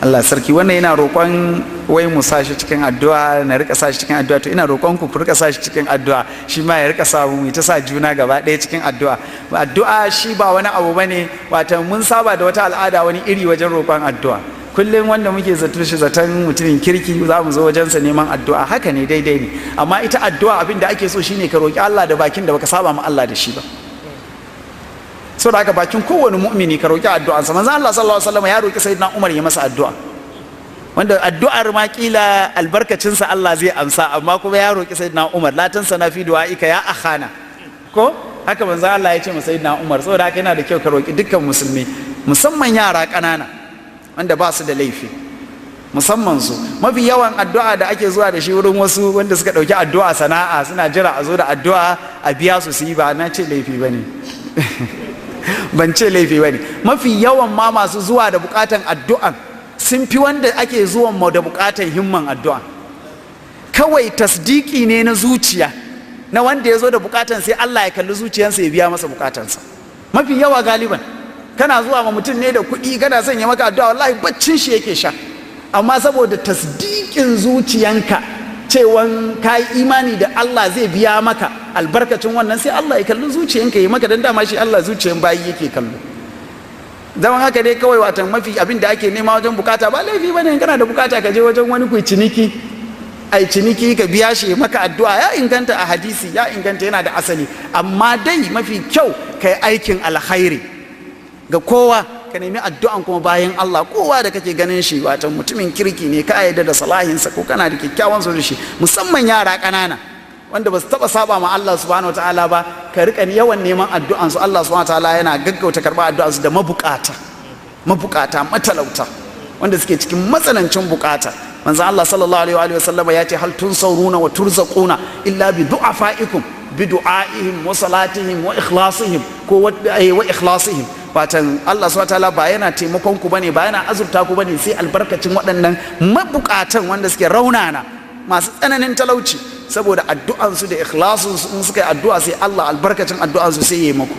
Allah sarki, wannan yana roƙon wai mu sashi cikin addu'a, na rika sashi cikin addu'a. To ina roƙon ku rika sashi cikin addu'a, shi ma ya rika samu mu ta sa juna gaba ɗaya cikin addu'a. Addu'a shi ba wani abu bane, wato mun saba da wata al'ada wani iri wajen roƙon addu'a. Kullum wanda muke zato shi zaton mutumin kirki za mu zo wajensa neman addu'a, haka ne, daidai ne. Amma ita addu'a abin da ake so shine ka roƙi Allah da bakin da baka saba ma Allah da shi ba. Saboda haka bakin kowane mu'mini ka roƙi addu'ansa. Manzo Allah sallallahu alaihi wasallam ya roƙi sayyidina Umar ya masa addu'a, wanda addu'ar ma kila albarkacinsa Allah zai amsa, amma kuma ya roƙi sayyidina Umar, la tansana fi du'aika ya akhana, ko haka manzo Allah ya ce masa sayyidina Umar. Saboda haka yana da kyau ka roƙi dukkan musulmi, musamman yara ƙanana wanda ba su da laifi, musamman su. Mafi yawan addu'a da ake zuwa da shi wurin wasu wanda suka ɗauki addu'a sana'a, suna jira a zo da addu'a a biya su yi, ba na ce laifi bane ban ce laifi bane. Mafi yawan ma masu zuwa da bukatan addu'an sun fi wanda ake zuwan mu da bukatan himman addu'a. Kawai tasdiki ne na zuciya na wanda ya zo da bukatan, sai Allah ya kalli zuciyarsa ya biya masa bukatansa. Mafi yawa galiban kana zuwa ma mutum ne da kuɗi, kana son ya maka addu'a, wallahi baccin shi yake sha, amma saboda tasdikin zuciyanka cewan ka yi imani da Allah zai biya maka albarkacin wannan, sai Allah ya kalli zuciyanka ya maka, dan dama shi Allah zuciyan bayi yake kallo. Zaman haka dai kawai, watan mafi abin da ake nema wajen bukata ba laifi bane. Kana da bukata ka je wajen wani ku ciniki, ai ciniki ka biya shi maka addu'a, ya inganta a hadisi, ya inganta, yana da asali. Amma dai mafi kyau kai aikin alkhairi ga kowa, ka nemi addu'an kuma bayan Allah. Kowa da kake ganin shi watan mutumin kirki ne, ka yarda da salahinsa, ko kana da kyakkyawan so da shi, musamman yara ƙanana wanda ba su taɓa saba ma Allah subhanahu wataala ba, ka rika yawan neman addu'ansu. Allah subhanahu wataala yana gaggauta karɓar addu'ansu da mabukata matalauta wanda suke cikin matsanancin bukata. Manzo Allah sallallahu alaihi wa sallam ya ce, hal tunsauruna wa turzaquna illa bi du'afaikum bi du'aihim wa salatihim wa ikhlasihim, ko wa ikhlasihim. Watan Allah subhanahu wataala ba yana taimakon ku bane, ba yana azurta ku bane, sai albarkacin waɗannan mabukatan wanda suke raunana, masu tsananin talauci, saboda addu'ansu da ikhlasunsu. In suka yi addu'a sai Allah albarkacin addu'ansu sai ya yi muku.